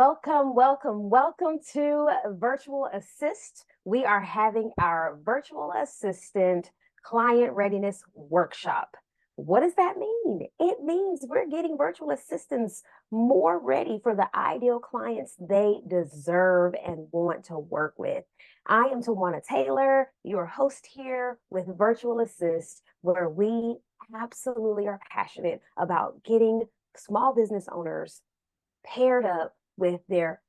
Welcome, welcome, welcome to Virtual Assist. We are having our virtual assistant client readiness workshop. What does that mean? It means we're getting virtual assistants more ready for the ideal clients they deserve and want to work with. I am Tajuanna Taylor, your host here with Virtual Assist, where we absolutely are passionate about getting small business owners paired up with their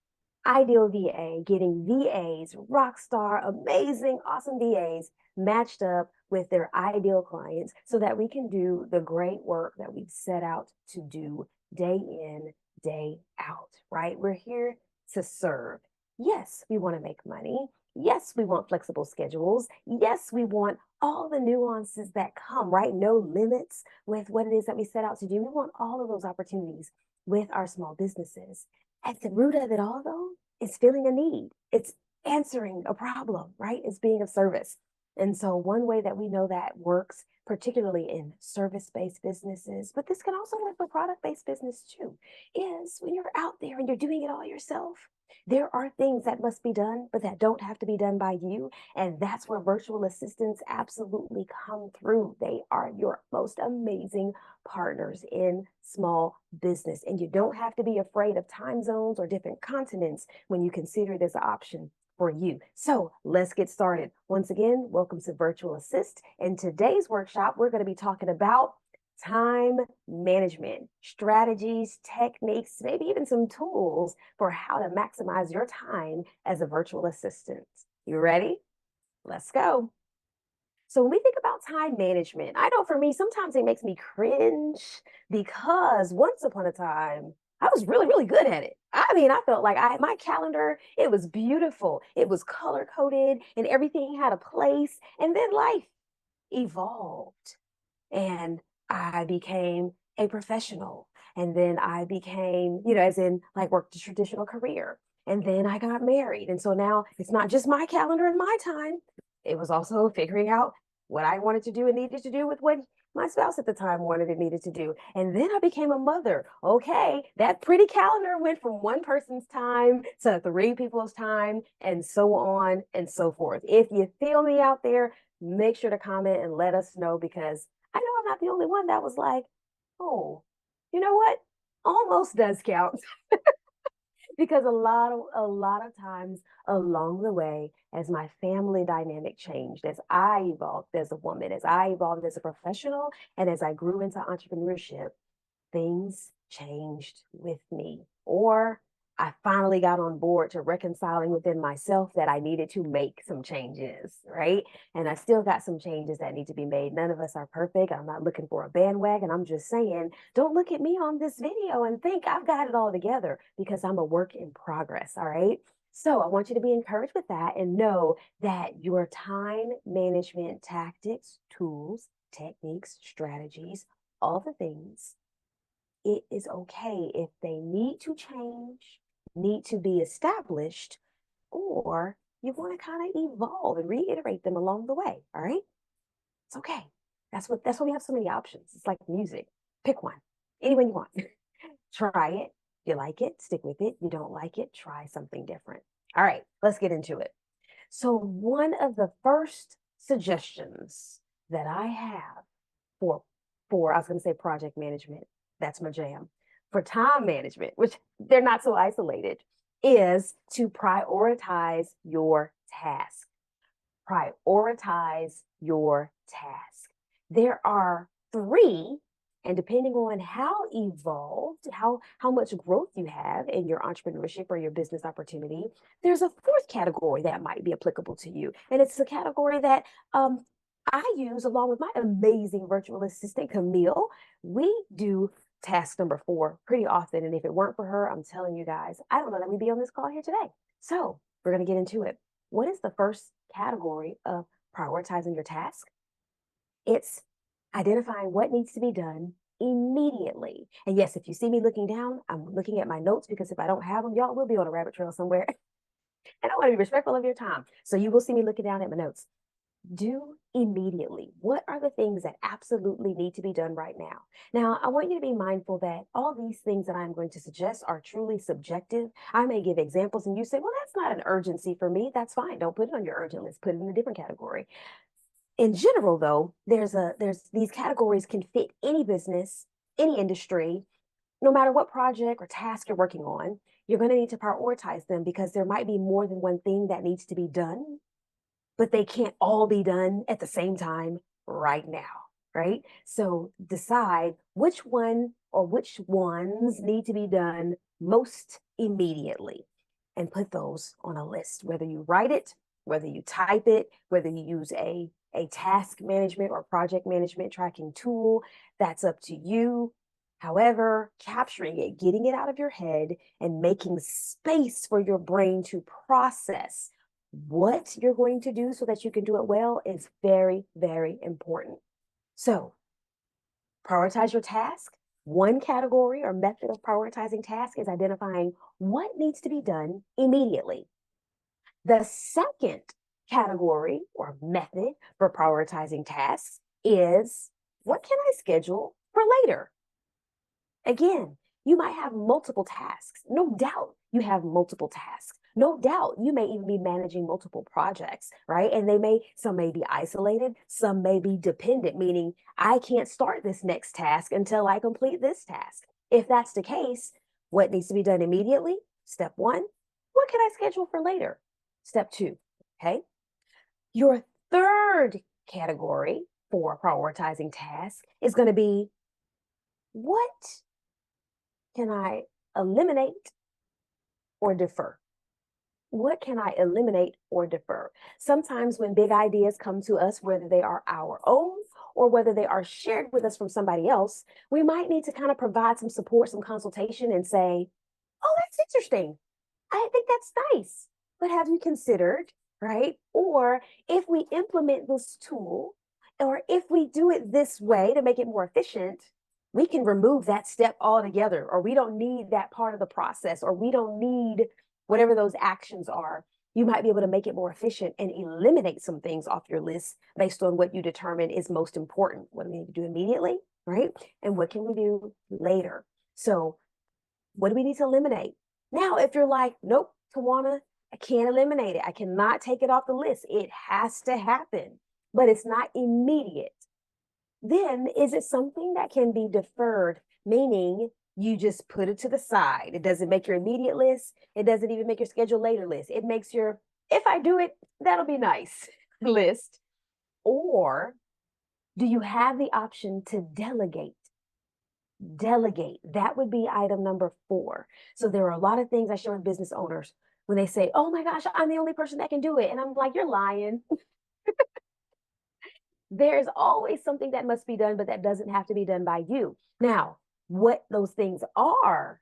ideal VA, getting VAs, rock star, amazing, awesome VAs matched up with their ideal clients so that we can do the great work that we've set out to do day in, day out, right? We're here to serve. Yes, we want to make money. Yes, we want flexible schedules. Yes, we want all the nuances that come, right? No limits with what it is that we set out to do. We want all of those opportunities with our small businesses. At the root of it all, though, is feeling a need. It's answering a problem, right? It's being of service. And so, one way that we know that works, particularly in service based businesses, but this can also work for product based business too, is when you're out there and you're doing it all yourself. There are things that must be done, but that don't have to be done by you. And that's where virtual assistants absolutely come through. They are your most amazing partners in small business. And you don't have to be afraid of time zones or different continents when you consider this an option for you. So let's get started. Once again, welcome to Virtual Assist. In today's workshop, we're going to be talking about time management, strategies, techniques, maybe even some tools for how to maximize your time as a virtual assistant. You ready? Let's go. So when we think about time management, I know for me, sometimes it makes me cringe because once upon a time, I was really, really good at it. I mean, I felt like my calendar, it was beautiful. It was color coded and everything had a place. And then life evolved and I became a professional. And then I became, as in like worked a traditional career. And then I got married. And so now it's not just my calendar and my time. It was also figuring out what I wanted to do and needed to do with what my spouse at the time wanted and needed to do. And then I became a mother. Okay, that pretty calendar went from one person's time to three people's time, and so on and so forth. If you feel me out there, make sure to comment and let us know because I know I'm not the only one that was like, oh, you know what? Almost does count. Because a lot of times along the way, as my family dynamic changed, as I evolved as a woman, as I evolved as a professional, and as I grew into entrepreneurship, things changed with me. Or I finally got on board to reconciling within myself that I needed to make some changes, right? And I still got some changes that need to be made. None of us are perfect. I'm not looking for a bandwagon. I'm just saying, don't look at me on this video and think I've got it all together because I'm a work in progress, all right? So I want you to be encouraged with that and know that your time management tactics, tools, techniques, strategies, all the things, it is okay if they need to change, need to be established, or you want to kind of evolve and reiterate them along the way. All right. It's okay. That's why we have so many options. It's like music. Pick one. Any one you want. Try it. You like it, stick with it. You don't like it, try something different. All right, let's get into it. So, one of the first suggestions that I have for I was going to say project management, that's my jam. For time management, which they're not so isolated, is to prioritize your task. Prioritize your task. There are three, and depending on how evolved, how much growth you have in your entrepreneurship or your business opportunity, there's a fourth category that might be applicable to you. And it's a category that I use along with my amazing virtual assistant, Camille. We do task number 4 pretty often. And if it weren't for her, I'm telling you guys, I don't know that we'd be on this call here today. So we're going to get into it. What is the first category of prioritizing your task? It's identifying what needs to be done immediately. And yes, if you see me looking down, I'm looking at my notes because if I don't have them, y'all will be on a rabbit trail somewhere. And I want to be respectful of your time. So you will see me looking down at my notes. do immediately. What are the things that absolutely need to be done right now? Now, I want you to be mindful that all these things that I'm going to suggest are truly subjective. I may give examples and you say, well, that's not an urgency for me. That's fine. Don't put it on your urgent list. Put it in a different category. In general, though, there's these categories can fit any business, any industry, no matter what project or task you're working on. You're going to need to prioritize them because there might be more than one thing that needs to be done, but they can't all be done at the same time right now, right? So decide which one or which ones need to be done most immediately and put those on a list, whether you write it, whether you type it, whether you use a task management or project management tracking tool, that's up to you. However, capturing it, getting it out of your head, and making space for your brain to process what you're going to do so that you can do it well is very, very important. So, prioritize your task. One category or method of prioritizing tasks is identifying what needs to be done immediately. The second category or method for prioritizing tasks is what can I schedule for later? Again, you might have multiple tasks. No doubt you have multiple tasks. No doubt you may even be managing multiple projects, right? And some may be isolated, some may be dependent, meaning I can't start this next task until I complete this task. If that's the case, what needs to be done immediately? Step one, what can I schedule for later? Step two, okay? Your third category for prioritizing tasks is going to be what can I eliminate or defer? What can I eliminate or defer? Sometimes when big ideas come to us, whether they are our own or whether they are shared with us from somebody else, we might need to kind of provide some support, some consultation, and say, oh, that's interesting. I think that's nice. But have you considered, right? Or if we implement this tool, or if we do it this way to make it more efficient, we can remove that step altogether, or we don't need that part of the process, or we don't need whatever those actions are. You might be able to make it more efficient and eliminate some things off your list based on what you determine is most important. What do we need to do immediately, right? And what can we do later? So, what do we need to eliminate? Now, if you're like, nope, Tajuanna, I can't eliminate it. I cannot take it off the list. It has to happen, but it's not immediate. Then is it something that can be deferred, meaning you just put it to the side? It doesn't make your immediate list. It doesn't even make your schedule later list. It makes your, if I do it, that'll be nice list. Or do you have the option to delegate? Delegate. That would be item number 4. So there are a lot of things I share with business owners when they say, oh my gosh, I'm the only person that can do it. And I'm like, you're lying. There's always something that must be done, but that doesn't have to be done by you. Now, what those things are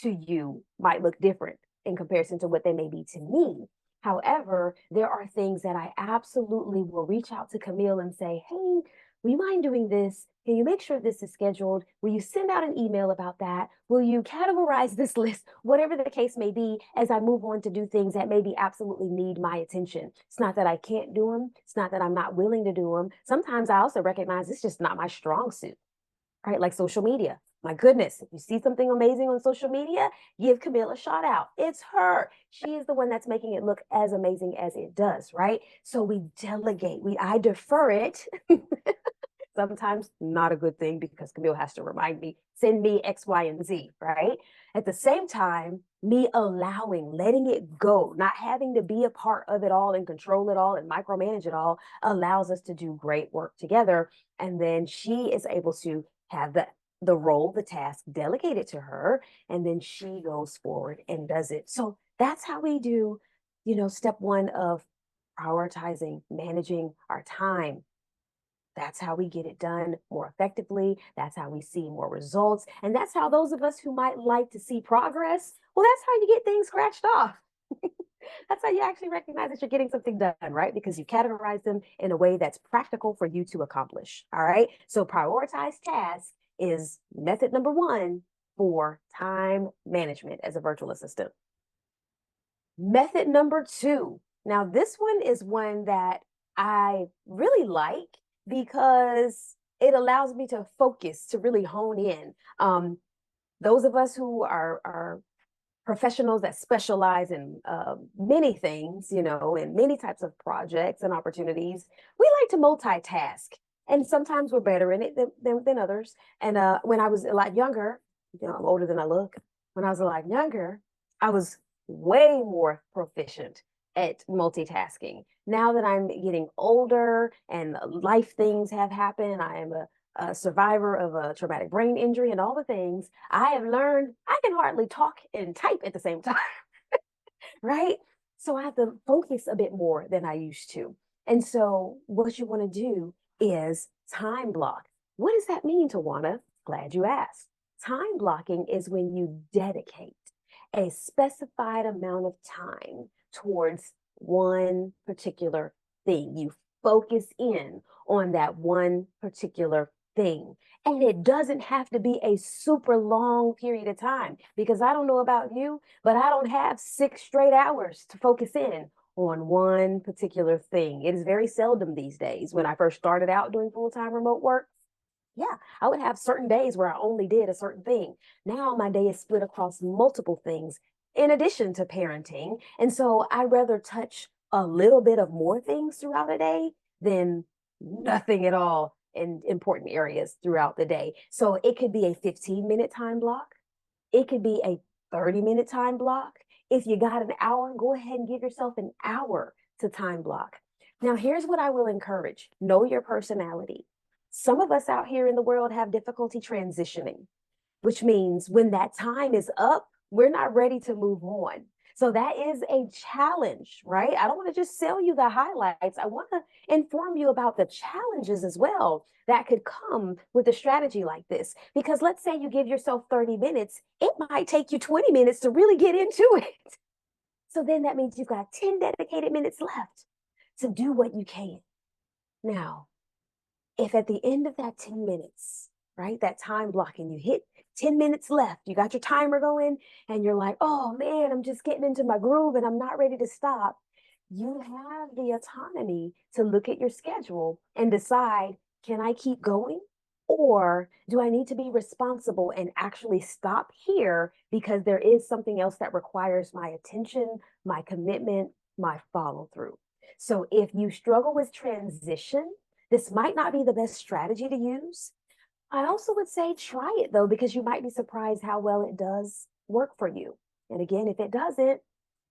to you might look different in comparison to what they may be to me. However, there are things that I absolutely will reach out to Camille and say, hey, will you mind doing this? Can you make sure this is scheduled? Will you send out an email about that? Will you categorize this list? Whatever the case may be, as I move on to do things that maybe absolutely need my attention. It's not that I can't do them. It's not that I'm not willing to do them. Sometimes I also recognize it's just not my strong suit, right? Like social media. My goodness, if you see something amazing on social media, give Camille a shout out. It's her. She is the one that's making it look as amazing as it does, right? So we delegate. I defer it. Sometimes not a good thing because Camille has to remind me, send me X, Y, and Z, right? At the same time, me allowing, letting it go, not having to be a part of it all and control it all and micromanage it all allows us to do great work together. And then she is able to have the role, the task delegated to her, and then she goes forward and does it. So that's how we do, step 1 of prioritizing, managing our time. That's how we get it done more effectively. That's how we see more results. And that's how those of us who might like to see progress, well, that's how you get things scratched off. That's how you actually recognize that you're getting something done, right? Because you categorize them in a way that's practical for you to accomplish. All right. So prioritize tasks is method number 1 for time management as a virtual assistant. Method number 2. Now, this one is one that I really like because it allows me to focus, to really hone in. Those of us who are professionals that specialize in many things, you know, in many types of projects and opportunities, we like to multitask. And sometimes we're better in it than others. And when I was a lot younger, you know, I'm older than I look. When I was a lot younger, I was way more proficient at multitasking. Now that I'm getting older and life things have happened, I am a survivor of a traumatic brain injury and all the things, I have learned I can hardly talk and type at the same time, right? So I have to focus a bit more than I used to. And so what you want to do is time block. What does that mean, Tajuanna? Glad you asked. Time blocking is when you dedicate a specified amount of time towards one particular thing. You focus in on that one particular thing. And it doesn't have to be a super long period of time because I don't know about you, but I don't have 6 straight hours to focus in on one particular thing. It is very seldom these days. When I first started out doing full-time remote work, yeah, I would have certain days where I only did a certain thing. Now my day is split across multiple things in addition to parenting. And so I rather touch a little bit of more things throughout a day than nothing at all in important areas throughout the day. So it could be a 15-minute time block. It could be a 30-minute time block. If you got an hour, go ahead and give yourself an hour to time block. Now, here's what I will encourage. Know your personality. Some of us out here in the world have difficulty transitioning, which means when that time is up, we're not ready to move on. So that is a challenge, right? I don't want to just sell you the highlights. I want to inform you about the challenges as well that could come with a strategy like this. Because let's say you give yourself 30 minutes, it might take you 20 minutes to really get into it. So then that means you've got 10 dedicated minutes left to do what you can. Now, if at the end of that 10 minutes, right, that time blocking, you hit 10 minutes left, you got your timer going, and you're like, oh man, I'm just getting into my groove and I'm not ready to stop. You have the autonomy to look at your schedule and decide, can I keep going? Or do I need to be responsible and actually stop here because there is something else that requires my attention, my commitment, my follow through? So if you struggle with transition, this might not be the best strategy to use. I also would say try it though, because you might be surprised how well it does work for you. And again, if it doesn't,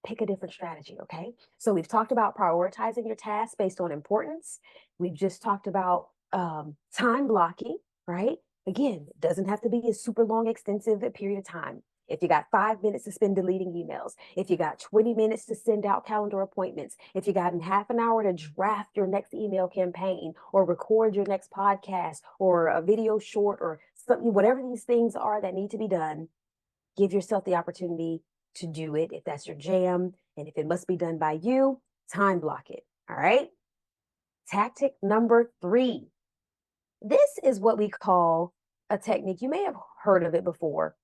pick a different strategy, okay? So we've talked about prioritizing your tasks based on importance. We've just talked about time blocking, right? Again, it doesn't have to be a super long, extensive period of time. If you got 5 minutes to spend deleting emails, if you got 20 minutes to send out calendar appointments, if you got half an hour to draft your next email campaign or record your next podcast or a video short or something, whatever these things are that need to be done, give yourself the opportunity to do it if that's your jam. And if it must be done by you, time block it. All right. Tactic number 3. This is what we call a technique. You may have heard of it before,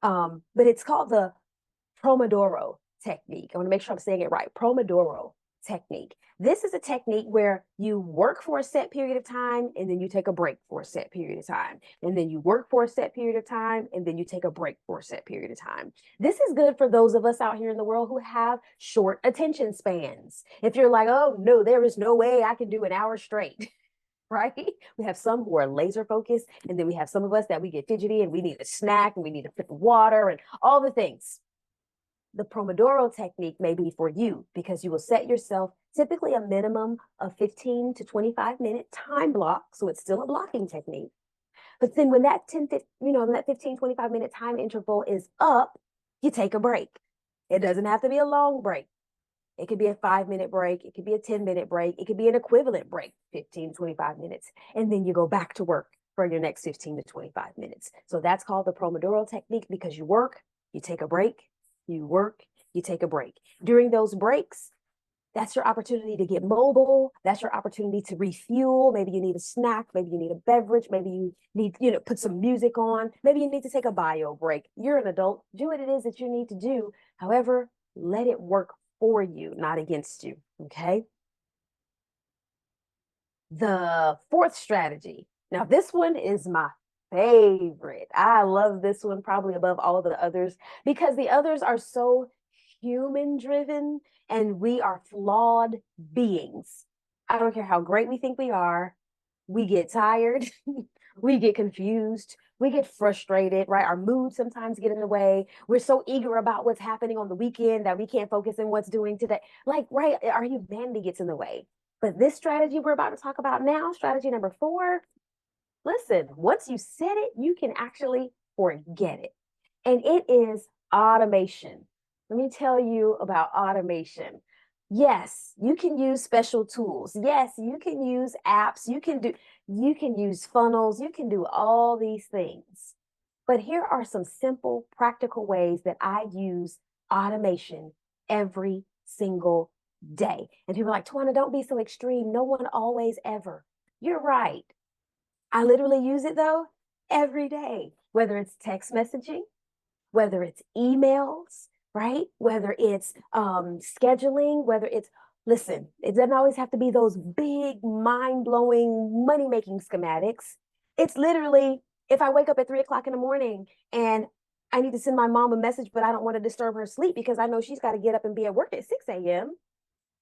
but it's called the Pomodoro Technique. I want to make sure I'm saying it right. Pomodoro Technique. This is a technique where you work for a set period of time and then you take a break for a set period of time. And then you work for a set period of time and then you take a break for a set period of time. This is good for those of us out here in the world who have short attention spans. If you're like, oh no, there is no way I can do an hour straight. Right? We have some who are laser focused, and then we have some of us that we get fidgety and we need a snack and we need a sip of water and all the things. The Pomodoro technique may be for you because you will set yourself typically a minimum of 15 to 25-minute time block. So it's still a blocking technique. But then when that 10, that 15, 25-minute time interval is up, you take a break. It doesn't have to be a long break. It could be a 5-minute break. It could be a 10-minute break. It could be an equivalent break, 15, 25 minutes. And then you go back to work for your next 15 to 25 minutes. So that's called the Pomodoro technique because you work, you take a break, you work, you take a break. During those breaks, that's your opportunity to get mobile. That's your opportunity to refuel. Maybe you need a snack. Maybe you need a beverage. Maybe you need, put some music on. Maybe you need to take a bio break. You're an adult. Do what it is that you need to do. However, let it work for you, not against you. Okay. The fourth strategy. Now, this one is my favorite. I love this one probably above all the others because the others are so human driven and we are flawed beings. I don't care how great we think we are. We get tired. We get confused. We get frustrated, right? Our moods sometimes get in the way. We're so eager about what's happening on the weekend that we can't focus on what's doing today. Like, right, our humanity gets in the way. But this strategy we're about to talk about now, strategy number 4, listen, once you set it, you can actually forget it. And it is automation. Let me tell you about automation. Yes, you can use special tools. Yes, you can use apps. You can use funnels. You can do all these things. But here are some simple, practical ways that I use automation every single day. And people are like, Tajuanna, don't be so extreme. No one always ever. You're right. I literally use it though every day, whether it's text messaging, whether it's emails, right? Whether it's scheduling, whether it's, listen, it doesn't always have to be those big, mind blowing, money making schematics. It's literally if I wake up at 3 o'clock in the morning and I need to send my mom a message, but I don't want to disturb her sleep because I know she's got to get up and be at work at 6 a.m.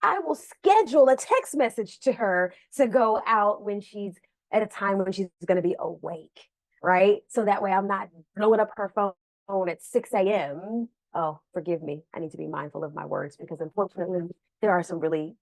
I will schedule a text message to her to go out when she's at a time when she's going to be awake, right? So that way I'm not blowing up her phone at 6 a.m. Oh, forgive me. I need to be mindful of my words because unfortunately, there are some really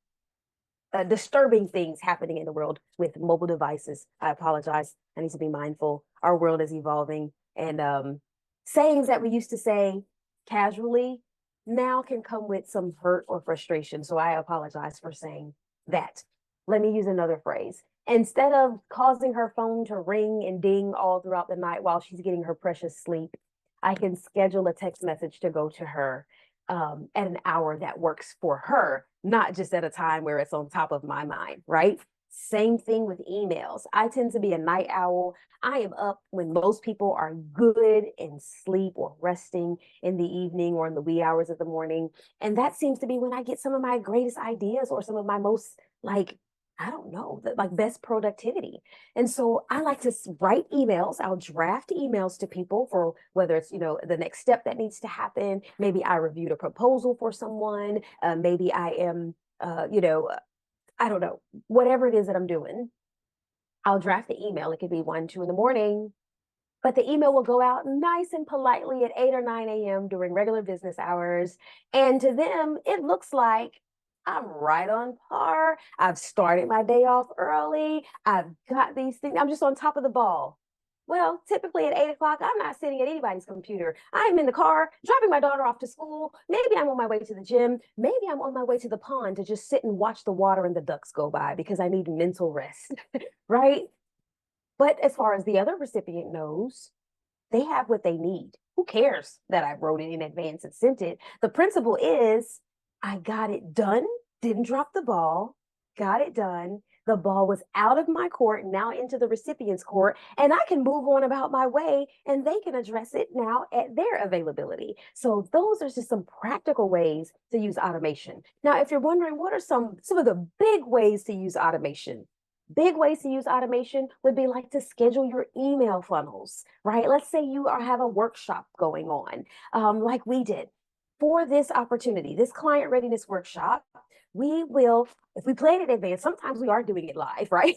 disturbing things happening in the world with mobile devices. I apologize. I need to be mindful. Our world is evolving, and sayings that we used to say casually now can come with some hurt or frustration. So I apologize for saying that. Let me use another phrase. Instead of causing her phone to ring and ding all throughout the night while she's getting her precious sleep, I can schedule a text message to go to her at an hour that works for her, not just at a time where it's on top of my mind, right? Same thing with emails. I tend to be a night owl. I am up when most people are good and sleep or resting in the evening or in the wee hours of the morning. And that seems to be when I get some of my greatest ideas or some of my most like I don't know, like best productivity. And so I like to write emails. I'll draft emails to people for whether it's, the next step that needs to happen. Maybe I reviewed a proposal for someone. Maybe I am, I don't know, whatever it is that I'm doing. I'll draft the email. It could be 1, 2 in the morning, but the email will go out nice and politely at 8 or 9 a.m. during regular business hours. And to them, it looks like I'm right on par. I've started my day off early. I've got these things. I'm just on top of the ball. Well, typically at 8 o'clock, I'm not sitting at anybody's computer. I'm in the car dropping my daughter off to school. Maybe I'm on my way to the gym. Maybe I'm on my way to the pond to just sit and watch the water and the ducks go by because I need mental rest, right? But as far as the other recipient knows, they have what they need. Who cares that I wrote it in advance and sent it? The principle is I got it done, didn't drop the ball, got it done. The ball was out of my court, now into the recipient's court, and I can move on about my way and they can address it now at their availability. So those are just some practical ways to use automation. Now, if you're wondering what are some of the big ways to use automation, big ways to use automation would be like to schedule your email funnels, right? Let's say you have a workshop going on, like we did. For this opportunity, this client readiness workshop, we will, if we plan in advance, sometimes we are doing it live, right?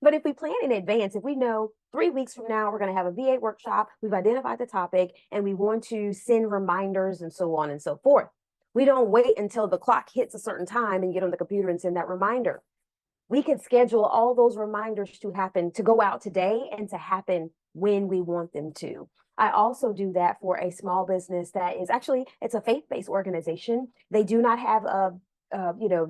But if we plan in advance, if we know 3 weeks from now, we're going to have a VA workshop, we've identified the topic, and we want to send reminders and so on and so forth. We don't wait until the clock hits a certain time and get on the computer and send that reminder. We can schedule all those reminders to happen, to go out today and to happen when we want them to. I also do that for a small business that is actually, it's a faith-based organization. They do not have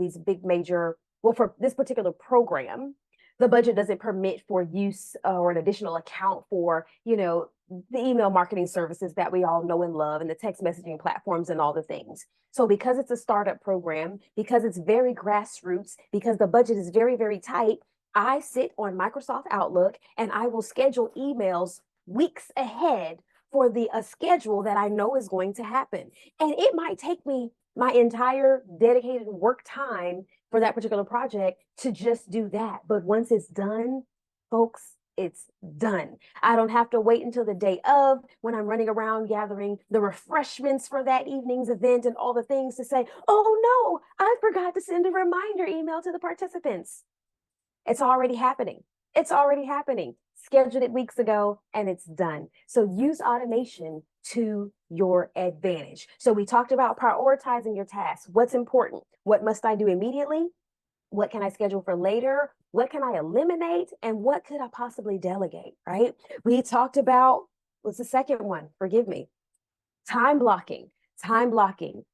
these big major, well, for this particular program, the budget doesn't permit for use or an additional account for, the email marketing services that we all know and love and the text messaging platforms and all the things. So because it's a startup program, because it's very grassroots, because the budget is very, very tight, I sit on Microsoft Outlook and I will schedule emails weeks ahead for the schedule that I know is going to happen. And it might take me my entire dedicated work time for that particular project to just do that. But once it's done, folks, it's done. I don't have to wait until the day of when I'm running around gathering the refreshments for that evening's event and all the things to say, oh no, I forgot to send a reminder email to the participants. It's already happening. It's already happening. Scheduled it weeks ago and it's done. So use automation to your advantage. So we talked about prioritizing your tasks. What's important? What must I do immediately? What can I schedule for later? What can I eliminate? And what could I possibly delegate, right? We talked about, what's the second one? Forgive me. Time blocking. Time blocking.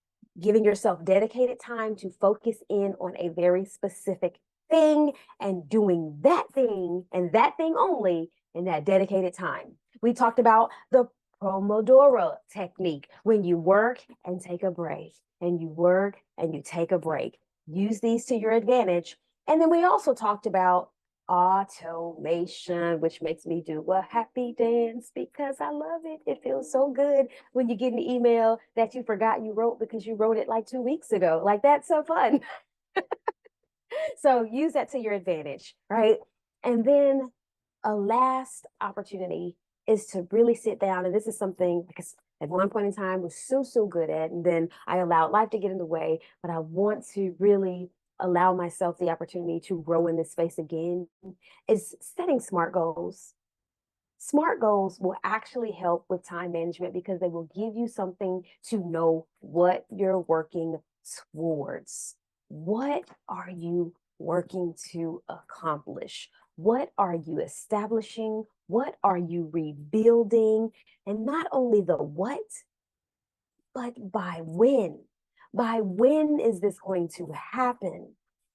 Giving yourself dedicated time to focus in on a very specific thing and doing that thing and that thing only in that dedicated time. We talked about the Pomodoro technique, when you work and take a break, and you work and you take a break. Use these to your advantage. And then we also talked about automation, which makes me do a happy dance because I love it. It feels so good when you get an email that you forgot you wrote because you wrote it like 2 weeks ago. Like, that's so fun. So use that to your advantage, right? And then a last opportunity is to really sit down. And this is something because at one point in time was so good at, and then I allowed life to get in the way, but I want to really allow myself the opportunity to grow in this space again, is setting SMART goals. SMART goals will actually help with time management because they will give you something to know what you're working towards. What are you working to accomplish? What are you establishing? What are you rebuilding? And not only the what, but by when? By when is this going to happen?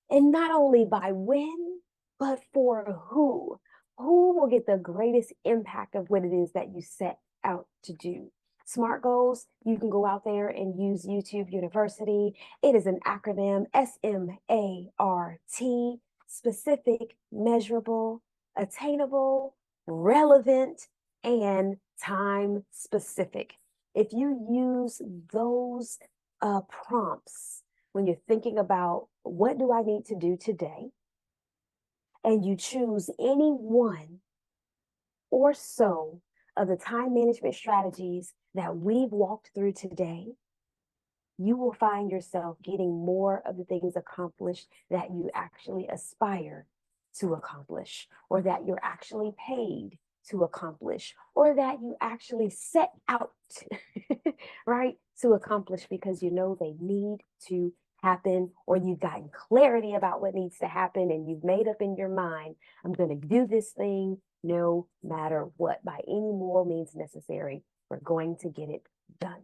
And not only by when, but for who? Who will get the greatest impact of what it is that you set out to do? SMART goals, you can go out there and use YouTube University. It is an acronym, SMART, specific, measurable, attainable, relevant, and time specific. If you use those prompts when you're thinking about what do I need to do today, and you choose any one or so of the time management strategies that we've walked through today, you will find yourself getting more of the things accomplished that you actually aspire to accomplish, or that you're actually paid to accomplish, or that you actually set out, right, to accomplish because you know they need to happen, or you've gotten clarity about what needs to happen and you've made up in your mind, I'm going to do this thing no matter what, by any moral means necessary. We're going to get it done.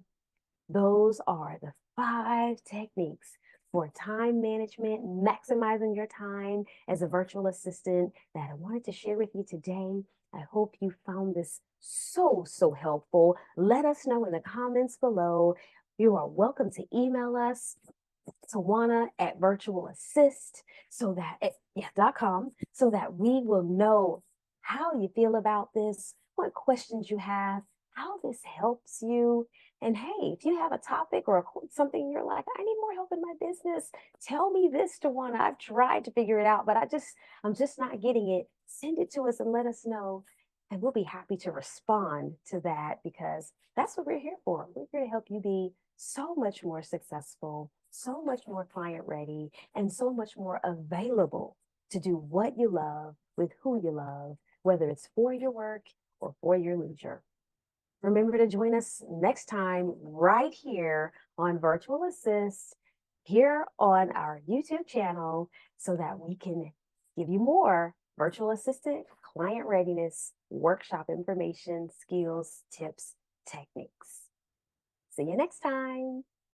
Those are the 5 techniques for time management, maximizing your time as a virtual assistant that I wanted to share with you today. I hope you found this so helpful. Let us know in the comments below. You are welcome to email us, Tajuanna at virtualassist, so that .com, so that we will know how you feel about this, what questions you have, how this helps you. And hey, if you have a topic or something you're like, I need more help in my business, tell me this, Tajuanna. I've tried to figure it out, but I'm just not getting it. Send it to us and let us know. And we'll be happy to respond to that because that's what we're here for. We're here to help you be so much more successful, so much more client ready, and so much more available to do what you love with who you love, whether it's for your work or for your leisure. Remember to join us next time right here on Virtual Assist, here on our YouTube channel, so that we can give you more virtual assistant client readiness workshop information, skills, tips, techniques. See you next time.